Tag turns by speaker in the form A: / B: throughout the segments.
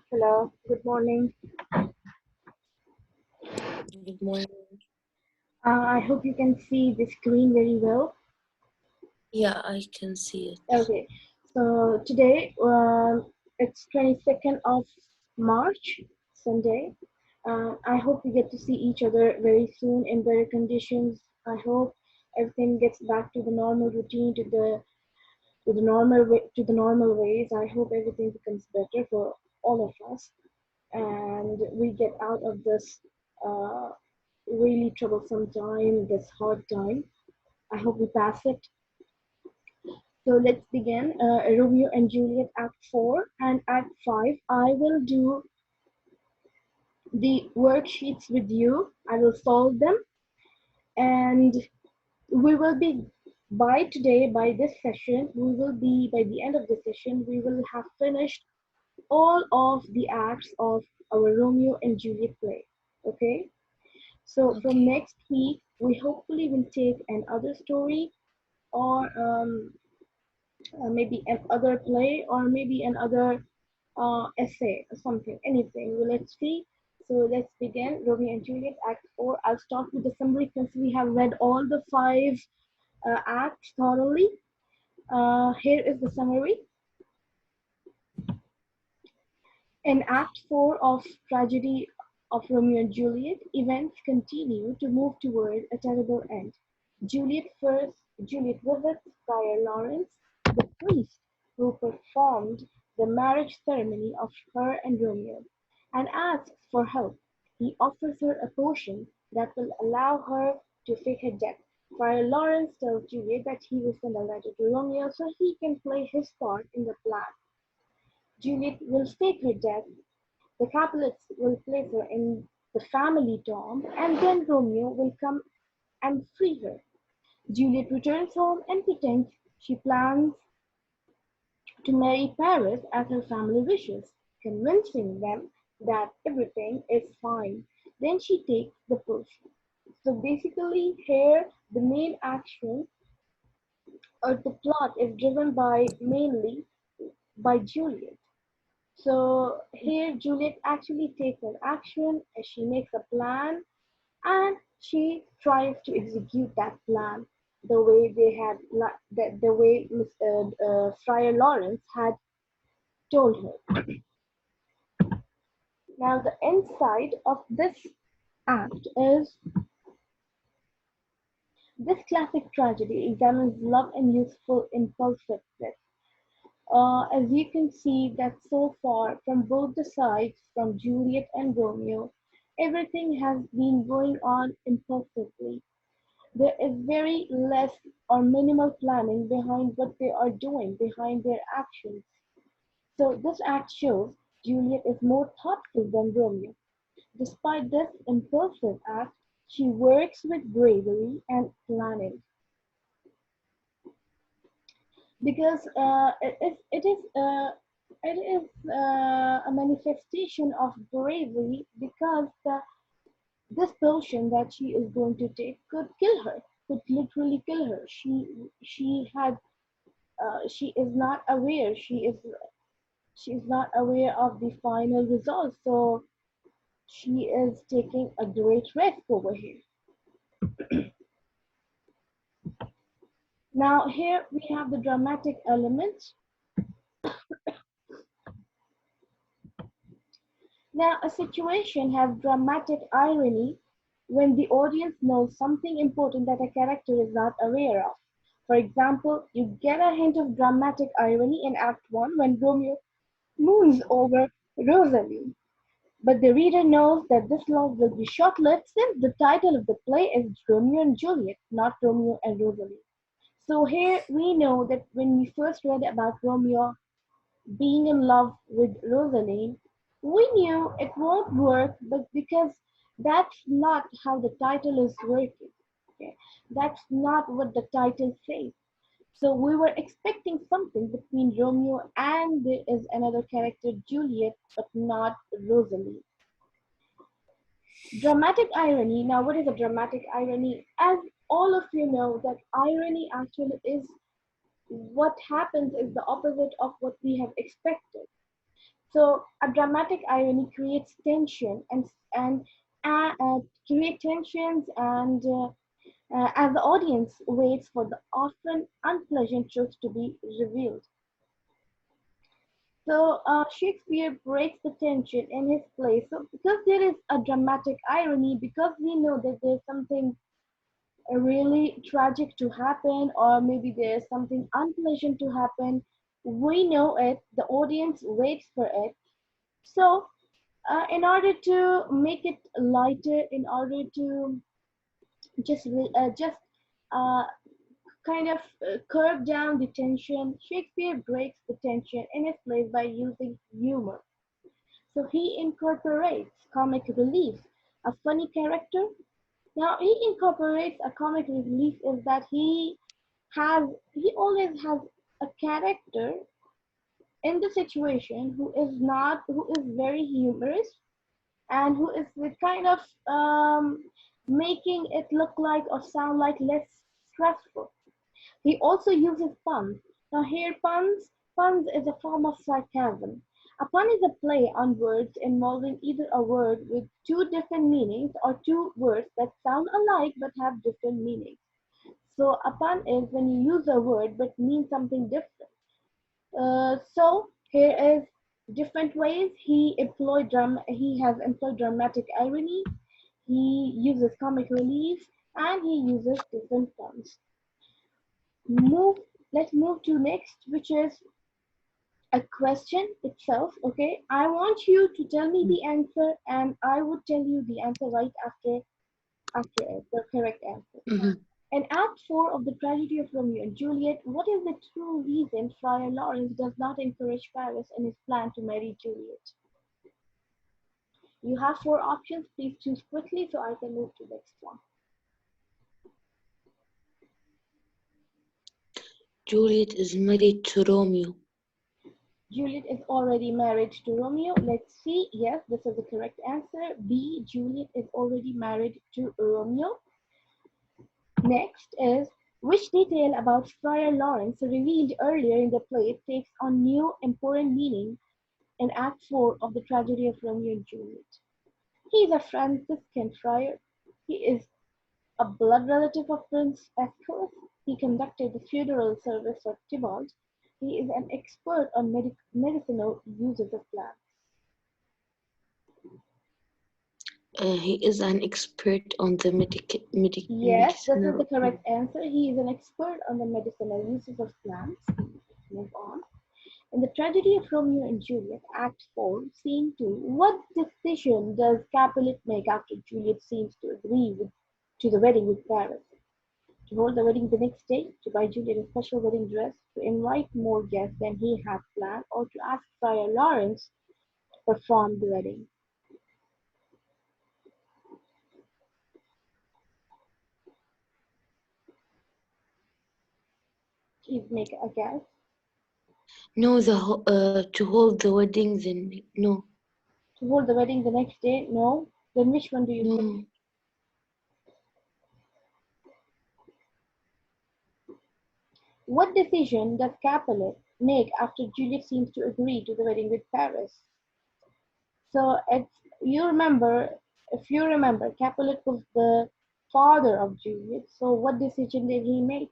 A: Hello, good morning.
B: Good morning.
A: I hope you can see the screen very well.
B: Yeah, I can see it.
A: Okay, so today it's 22nd of March, Sunday. I hope we get to see each other very soon in better conditions. I hope everything gets back to the normal routine, to the normal ways. I hope everything becomes better for all of us, and we get out of this uh, really troublesome time, this hard time. I hope we pass it. So let's begin. Romeo and Juliet Act 4 and Act 5. I will do the worksheets with you. I will solve them, and we will be by this session, by the end of the session, we will have finished all of the acts of our Romeo and Juliet play. Okay? So from
B: Okay.
A: next week, we hopefully will take another story or maybe another play or maybe another essay or something, anything. Well, let's see. So let's begin. Romeo and Juliet, Act 4. I'll start with the summary since we have read all the five acts thoroughly. Here is the summary. In Act 4 of Tragedy of Romeo and Juliet, events continue to move toward a terrible end. Juliet visits Friar Lawrence, the priest who performed the marriage ceremony of her and Romeo, and asks for help. He offers her a potion that will allow her to fake her death. Friar Lawrence tells Juliet that he will send a letter to Romeo so he can play his part in the plan. Juliet will fake her death. The Capulets will place her in the family tomb, and then Romeo will come and free her. Juliet returns home and pretends she plans to marry Paris as her family wishes, convincing them that everything is fine. Then she takes the potion. So basically, here the main action or the plot is driven by mainly by Juliet. So here Juliet actually takes an action, she makes a plan, and she tries to execute that plan the way the way Friar Lawrence had told her. Now the inside of this act is this classic tragedy examines love and youthful impulsiveness. As you can see that so far from both the sides, from Juliet and Romeo, everything has been going on impulsively. There is very less or minimal planning behind what they are doing, behind their actions. So this act shows Juliet is more thoughtful than Romeo. Despite this impulsive act, she works with bravery and planning because it is a manifestation of bravery because this potion that she is going to take could kill her, could literally kill her. She is not aware. She is not aware of the final result. So she is taking a great risk over here. Now here we have the dramatic element. Now a situation has dramatic irony when the audience knows something important that a character is not aware of. For example, you get a hint of dramatic irony in Act 1 when Romeo moons over Rosalie. But the reader knows that this love will be short-lived since the title of the play is Romeo and Juliet, not Romeo and Rosalie. So here we know that when we first read about Romeo being in love with Rosaline, we knew it won't work, but because that's not how the title is working. Okay? That's not what the title says. So we were expecting something between Romeo and there is another character, Juliet, but not Rosalie. Dramatic irony. Now, what is a dramatic irony? As all of you know, that irony actually is what happens is the opposite of what we have expected. So a dramatic irony creates tension and create tensions and as the audience waits for the often unpleasant truth to be revealed. So Shakespeare breaks the tension in his play. So because there is a dramatic irony, because we know that there's something really tragic to happen, or maybe there's something unpleasant to happen, we know it. The audience waits for it. So in order to make it lighter, in order to just uh, kind of curb down the tension, Shakespeare breaks the tension in his plays by using humor. So he incorporates comic relief, a funny character. Now he incorporates a comic relief is that he always has a character in the situation who is very humorous and who is kind of making it look like or sound like less stressful. He also uses puns. Now here puns is a form of sarcasm. A pun is a play on words involving either a word with two different meanings or two words that sound alike but have different meanings. So a pun is when you use a word but mean something different. So here is different ways he has employed dramatic irony, he uses comic relief, and he uses different puns. Move let's move to next, which is a question itself. Okay, I want you to tell me the answer and I would tell you the answer right after it, the correct answer.
B: Mhm.
A: In Act 4 of the tragedy of Romeo and Juliet, what is the true reason Friar Lawrence does not encourage Paris in his plan to marry Juliet? You have four options. Please choose quickly so I can move to the next one.
B: Juliet is married to Romeo.
A: Juliet is already married to Romeo. Let's see. Yes, this is the correct answer. B. Juliet is already married to Romeo. Next is which detail about Friar Lawrence revealed earlier in the play takes on new important meaning in Act 4 of the tragedy of Romeo and Juliet. He is a Franciscan friar. He is a blood relative of Prince Escalus. He conducted the funeral service for Tybalt. He is an expert on medicinal uses of plants.
B: He is an expert on the
A: Yes, this is
B: medicinal.
A: the correct answer. He is an expert on the medicinal uses of plants. Move on. In the tragedy of Romeo and Juliet, Act 4, Scene 2, what decision does Capulet make after Juliet seems to agree to the wedding with Paris? To hold the wedding the next day, to buy Juliet a special wedding dress, to invite more guests than he had planned, or to ask Friar Lawrence to perform the wedding? Please make a guess.
B: No, to hold the wedding. Then no,
A: To hold the wedding the next day? No. Then which one do you think?
B: no.
A: What decision does Capulet make after Juliet seems to agree to the wedding with Paris? So it's if you remember, Capulet was the father of Juliet. So what decision did he make?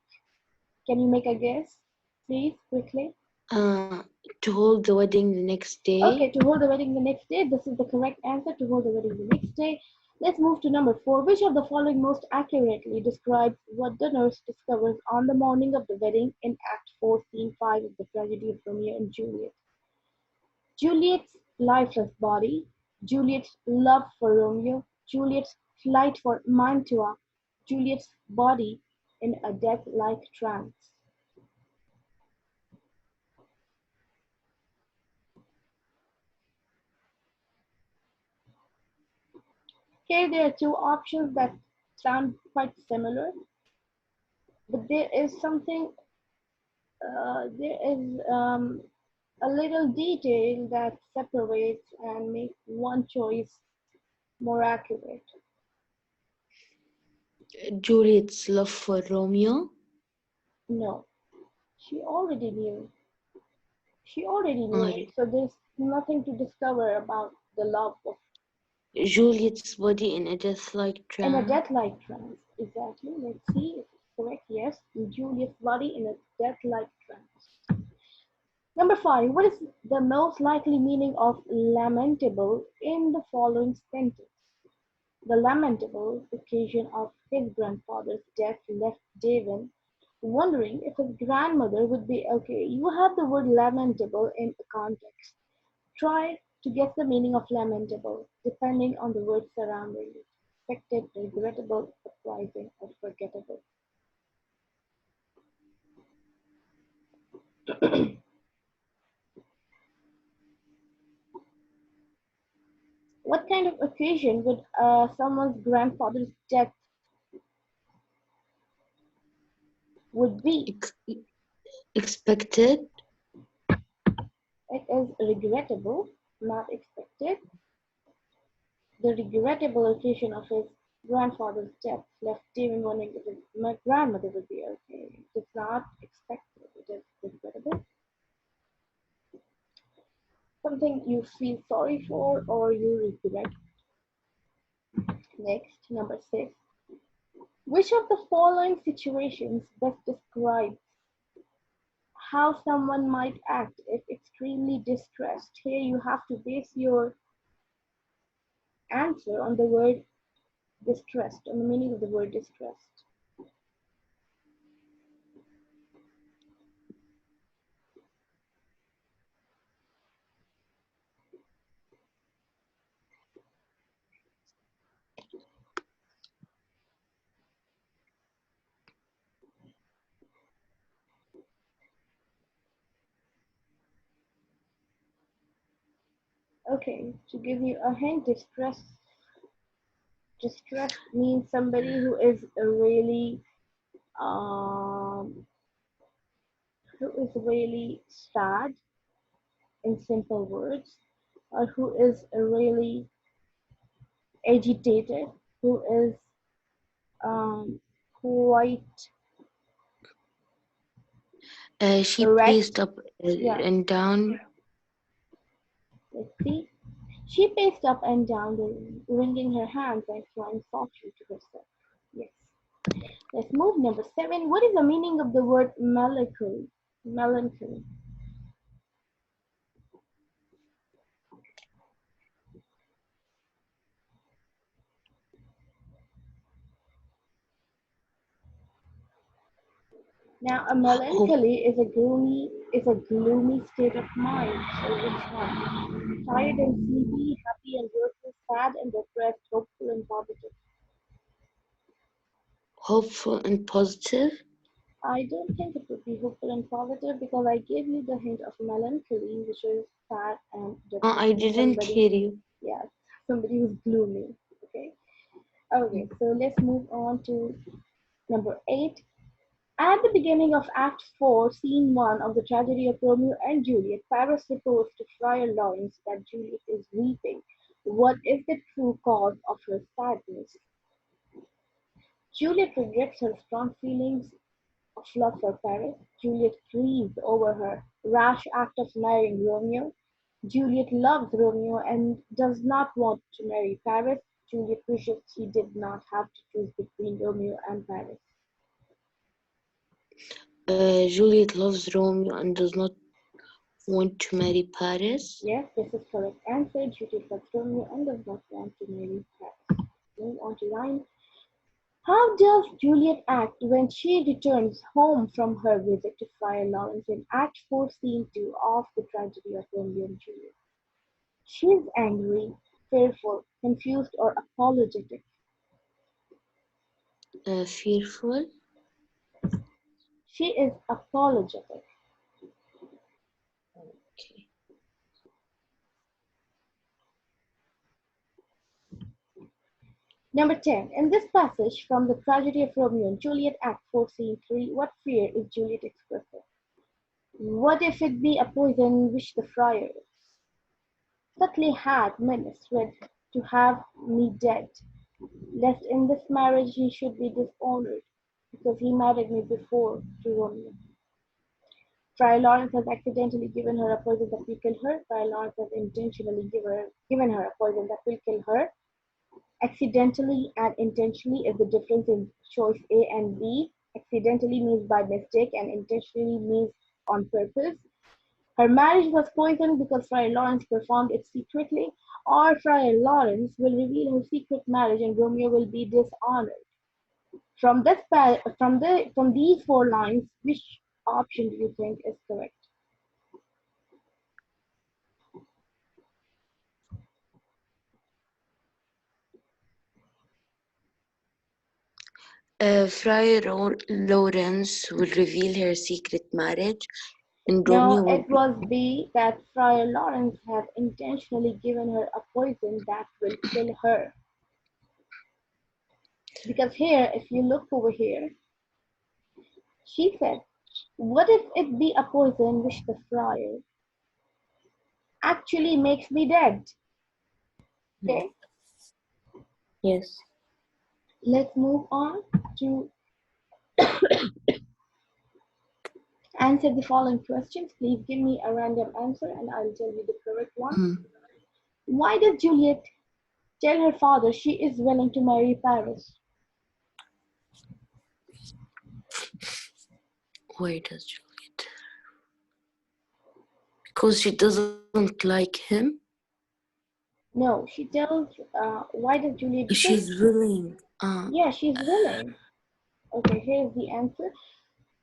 A: Can you make a guess, please, quickly?
B: Uh, to hold the wedding the next day.
A: Okay, to hold the wedding the next day. This is the correct answer. To hold the wedding the next day. Let's move to number 4. Which of the following most accurately describes what the nurse discovers on the morning of the wedding in Act 4, Scene 5 of the tragedy of Romeo and Juliet? Juliet's lifeless body, Juliet's love for Romeo, Juliet's flight for Mantua, Juliet's body in a death-like trance. Here there are two options that sound quite similar, but there is a little detail that separates and makes one choice more accurate.
B: Juliet's love for Romeo.
A: No, she already knew. She already knew
B: Or
A: it, so there's nothing to discover about the love of
B: Juliet's body in a death-like
A: in a
B: trance.
A: death-like trance. Exactly. Let's see if it's correct. Yes, Juliet's body in a death-like trance. Number five. What is the most likely meaning of lamentable in the following sentence? The lamentable occasion of his grandfather's death left Devon wondering if his grandmother would be okay. You have the word lamentable in a context. Try to guess the meaning of lamentable, depending on the words surrounding it. Expected, regrettable, surprising, or forgettable. What kind of occasion would someone's grandfather's death would be?
B: Expected.
A: It is regrettable, not expected. The regrettable occasion of his grandfather's death left Stephen wondering if his grandmother would be okay. It is not expected, it is regrettable. Something you feel sorry for or you regret. Next, number six. Which of the following situations best describes how someone might act if extremely distressed? Here you have to base your answer on the word distressed, on the meaning of the word distressed. Okay, to give you a hint, distressed means somebody um, who is really sad in simple words, or who is really agitated, who is quite
B: She paced
A: wrecked.
B: up
A: Yeah,
B: and down.
A: let's see. She paced up and down the room, wringing her hands and crying softly to herself. Yes. Let's move. Number seven. What is the meaning of the word melancholy? Melancholy. Now, a
B: Hope,
A: melancholy is a gloomy state of mind. So which one? Tired and sleepy, happy and worthless, sad and depressed, hopeful and positive.
B: hopeful and positive.
A: I don't think it would be hopeful and positive because I gave you the hint of melancholy, which is sad and
B: I
A: depressed.
B: didn't
A: Somebody,
B: hear you.
A: yeah, somebody who's gloomy. Okay. Okay. So let's move on to number eight. At the beginning of Act 4, Scene 1 of the tragedy of Romeo and Juliet, Paris reports to Friar Lawrence that Juliet is weeping. What is the true cause of her sadness? Juliet regrets her strong feelings of love for Paris. Juliet grieves over her rash act of marrying Romeo. Juliet loves Romeo and does not want to marry Paris. Juliet wishes she did not have to choose between Romeo and Paris.
B: Juliet loves Romeo and does not want to marry Paris.
A: Yes, this is correct answer. Juliet loves Romeo and does not want to marry Paris. Move on to line. How does Juliet act when she returns home from her visit to Friar Lawrence in Act 4, Scene 2 of the tragedy of Romeo and Juliet? She is angry, fearful, confused, or apologetic.
B: Fearful.
A: She is apologetic.
B: Okay.
A: Number 10. In this passage from the tragedy of Romeo and Juliet, Act 4, Scene 3, what fear is Juliet expressing? What if it be a poison which the friar subtly had menaced with to have me dead, lest in this marriage he should be dishonored, because he married me before to Romeo? Friar Lawrence has accidentally given her a poison that will kill her. Friar Lawrence has intentionally given her a poison that will kill her. Accidentally and intentionally is the difference in choice A and B. Accidentally means by mistake and intentionally means on purpose. Her marriage was poisoned because Friar Lawrence performed it secretly, or Friar Lawrence will reveal her secret marriage and Romeo will be dishonored. From these four lines, which option do you think is correct?
B: Friar Lawrence will reveal her secret marriage, and
A: No,
B: Romeo will
A: it
B: be.
A: was B that Friar Lawrence had intentionally given her a poison that will kill her. Because here, if you look over here, she said, what if it be a poison which the friar actually makes me dead? Okay,
B: Yes.
A: let's move on to answer the following questions. Please give me a random answer and I'll tell you the correct one.
B: Mm.
A: Why does Juliet tell her father she is willing to marry Paris?
B: Why does Juliet? Because she doesn't like him.
A: No, she tells, why does Juliet? Because,
B: She's willing.
A: yeah, she's willing. Okay, here's the answer.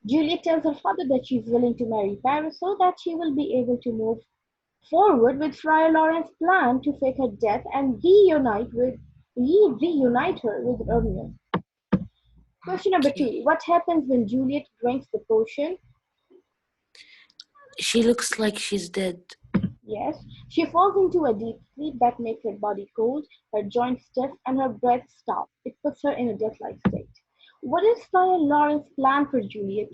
A: Juliet tells her father that she's willing to marry Paris so that she will be able to move forward with Friar Lawrence's plan to fake her death and reunite her with Romeo. Question number
B: Okay.
A: 2. What happens when Juliet drinks the potion?
B: She looks like she's dead.
A: Yes. She falls into a deep sleep that makes her body cold, her joints stiff, and her breath stops. It puts her in a death-like state. What is Friar Lawrence's plan for Juliet?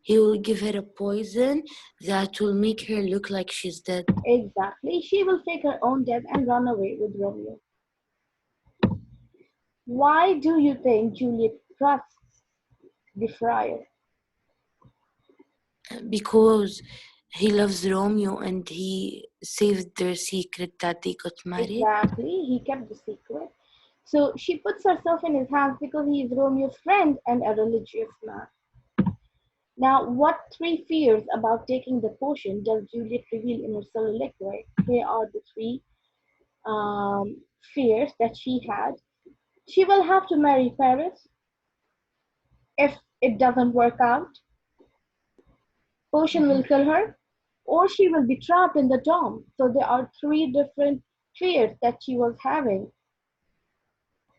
B: He will give her a poison that will make her look like she's dead.
A: Exactly. She will fake her own death and run away with Romeo. Why do you think Juliet trusts the friar?
B: Because he loves Romeo and he saved their secret that they got married.
A: Exactly. He kept the secret. So she puts herself in his hands because he is Romeo's friend and a religious man. Now, what three fears about taking the potion does Juliet reveal in her soliloquy? Here are the three fears that she had. She will have to marry Paris if it doesn't work out. Potion will
B: Mhm.
A: kill her, or she will be trapped in the tomb. So there are three different fears that she was having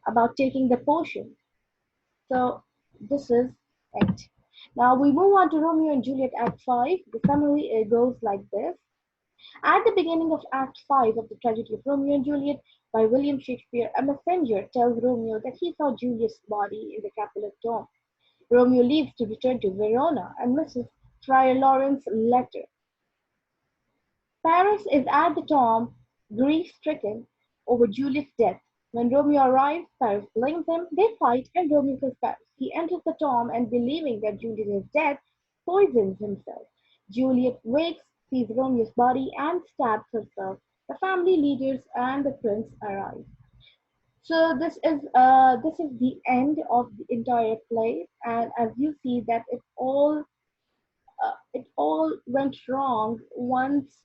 A: about taking the potion. So this is it. Now we move on to Romeo and Juliet Act 5. The summary goes like this. At the beginning of Act 5 of the tragedy of Romeo and Juliet by William Shakespeare, a messenger tells Romeo that he saw Juliet's body in the Capulet tomb. Romeo leaves to return to Verona and misses Friar Lawrence's letter. Paris is at the tomb, grief-stricken over Juliet's death. When Romeo arrives, Paris blames him, they fight, and Romeo kills Paris. He enters the tomb and, believing that Juliet is dead, poisons himself. Juliet wakes, sees Romeo's body, and stabs herself. The family leaders and the prince arrive. So this is the end of the entire play, and as you see that it all went wrong once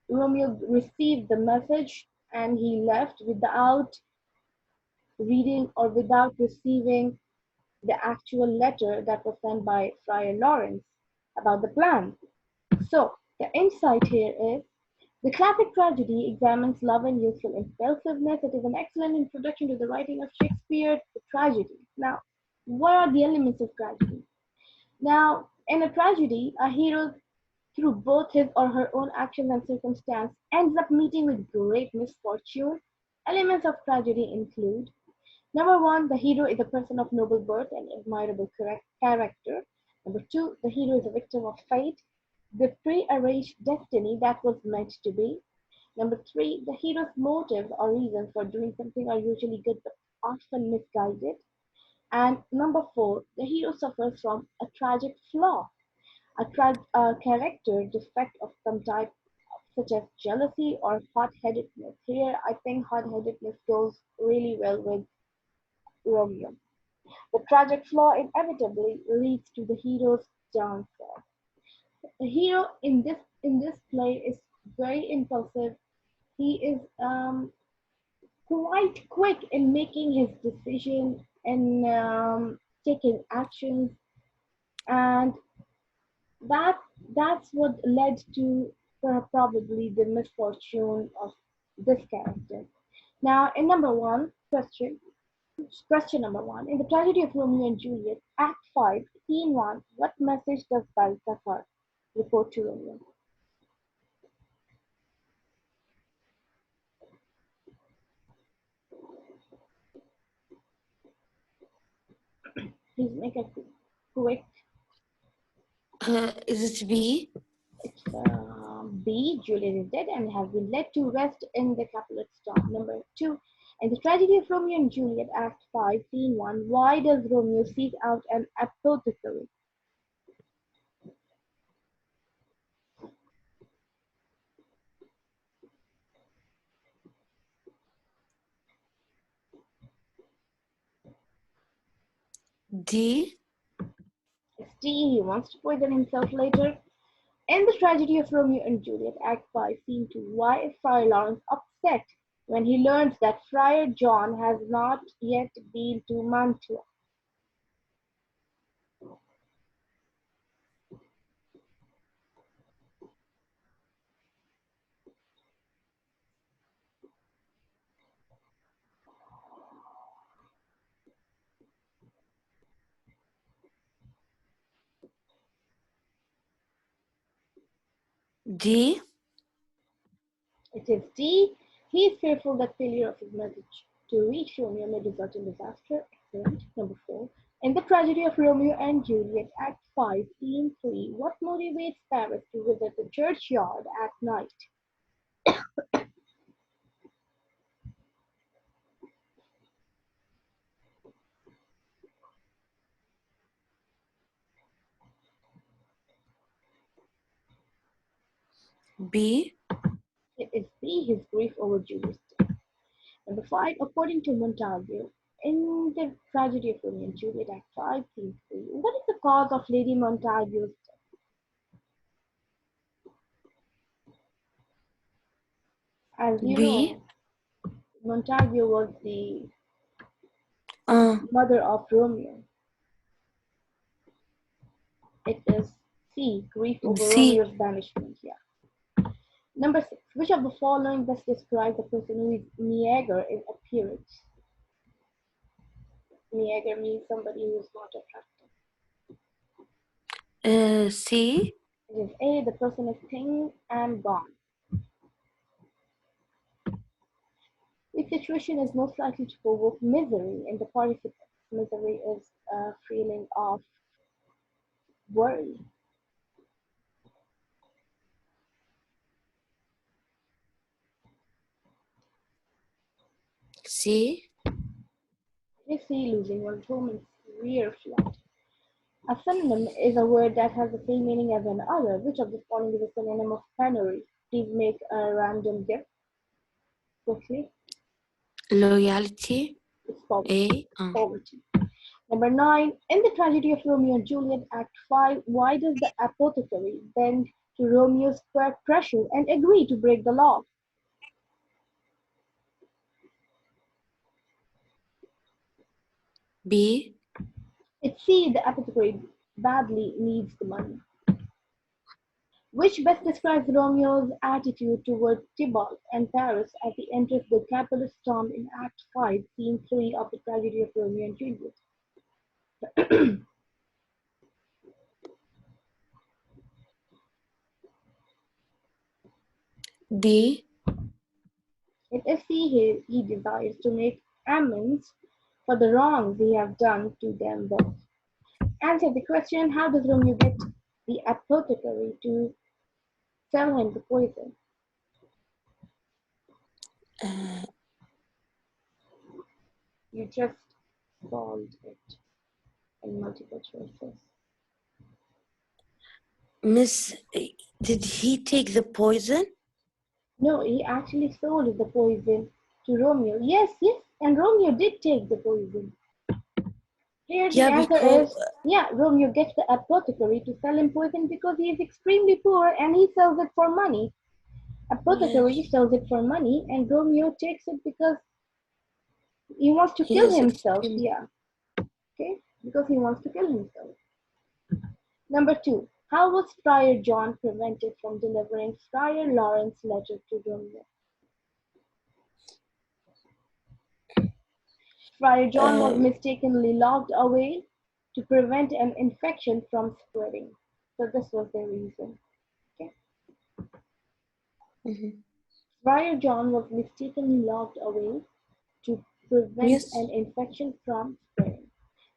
A: Romeo received the message and he left without reading or without receiving the actual letter that was sent by Friar Lawrence about the plan. So, the insight here is the classic tragedy examines love and youthful impulsiveness. It is an excellent introduction to the writing of Shakespeare, the tragedy. Now, what are the elements of tragedy? Now, in a tragedy, a hero through both his or her own actions and circumstance, ends up meeting with great misfortune. Elements of tragedy include number one, the hero is a person of noble birth and admirable character. Number two, the hero is a victim of fate, the prearranged destiny that was meant to be. Number three, the hero's motives or reasons for doing something are usually good but often misguided. And number four, the hero suffers from a tragic flaw. A character defect of some type, such as jealousy or hot-headedness. Here, I think hot-headedness goes really well with Romeo. The tragic flaw inevitably leads to the hero's downfall. The hero in this play is very impulsive. He is quite quick in making his decision and taking actions, and that that's what led to probably the misfortune of this character. Now, in number one question number one, in the tragedy of Romeo and Juliet, Act 5, Scene 1, what message does Balthasar report to Romeo? Please make a quick.
B: Is it B?
A: It's B. Juliet is dead and has been led to rest in the Capulets' tomb. Number two, in the tragedy of Romeo and Juliet, Act 5, Scene 1, why does Romeo seek out an apothecary?
B: D?
A: It's D. He wants to poison himself later. In the tragedy of Romeo and Juliet, Act 5, Scene 2, why is Friar Lawrence upset when he learns that Friar John has not yet been to Mantua?
B: D?
A: It is D. He is fearful that failure of his message to reach Romeo may result in disaster. Excellent. Number 4. In the tragedy of Romeo and Juliet, Act 5, Scene 3, what motivates Paris to visit the churchyard at night?
B: B?
A: It is B. His grief over Julius. Number 5. According to Montague, in the tragedy of Romeo and Juliet, Act 5, Scene 3, what is the cause of Lady Montague's death? As you
B: B?
A: know, Montague was the
B: Uh,
A: mother of Romeo. It is C. Grief over
B: C.
A: Romeo's banishment. Yeah. Number 6. Which of the following best describes the person who is meager in appearance? Meager means somebody who is not attractive.
B: C.
A: It is A. The person is thin and gone. Which situation is most likely to provoke misery in the participant? Misery is a feeling of worry.
B: C.
A: You see, losing one's home in severe flood. A synonym is a word that has the same meaning as another. Which of the following is a synonym of penury? Please make a random guess quickly.
B: Loyalty.
A: It's poverty.
B: A.
A: Poverty. Number 9. In the tragedy of Romeo and Juliet, Act 5, why does the apothecary bend to Romeo's pressure and agree to break the law?
B: B.
A: It's C. The apothecary badly needs the money. Which best describes Romeo's attitude toward Tybalt and Paris as he enters the Capulets' tomb in Act 5, Scene 3 of the tragedy of Romeo and Juliet?
B: D.
A: It is C. He desires to make amends for the wrongs he has done to them both. Answer the question, how does Romeo get the apothecary to sell him the poison? You just solved it in multiple choices.
B: Miss, did he take the poison?
A: No, he actually sold the poison to Romeo. Yes, yes, and Romeo did take the poison. Here the
B: Yeah,
A: answer
B: because
A: is, yeah, Romeo gets the apothecary to sell him poison because he is extremely poor and he sells it for money. Apothecary
B: yes,
A: sells it for money and Romeo takes it because he wants to
B: he
A: kill
B: is
A: himself.
B: extreme.
A: Yeah, okay, because he wants to kill himself. Number two, how was Friar John prevented from delivering Friar Lawrence's letter to Romeo? Friar John was
B: Um,
A: mistakenly locked away to prevent an infection from spreading. So this was the reason. Okay.
B: mhm.
A: Friar John was mistakenly locked away to prevent an
B: Yes.
A: infection from spreading.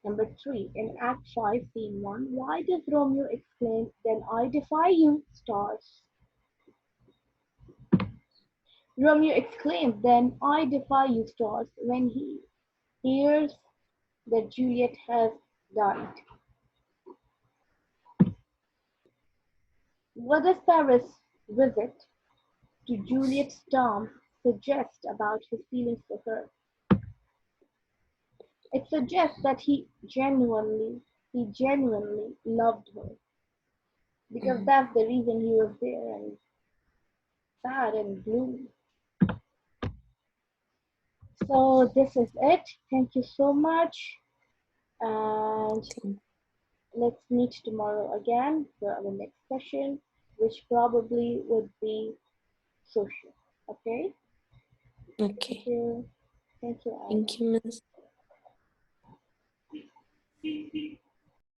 A: Number three, in Act 5, Scene 1, why does Romeo exclaim, "Then I defy you, stars"? Romeo exclaims, "Then I defy you, stars," when he hears that Juliet has died. What does Paris' visit to Juliet's tomb suggest about his feelings for her? It suggests that he genuinely loved her, because
B: Mhm.
A: that's the reason he was there and sad and blue. So this is it. Thank you so much, and
B: Thank-
A: let's meet tomorrow again for our next session, which probably would be social. Okay? Thank
B: Okay.
A: you. Thank you,
B: Thank
A: Ira.
B: you, Miss.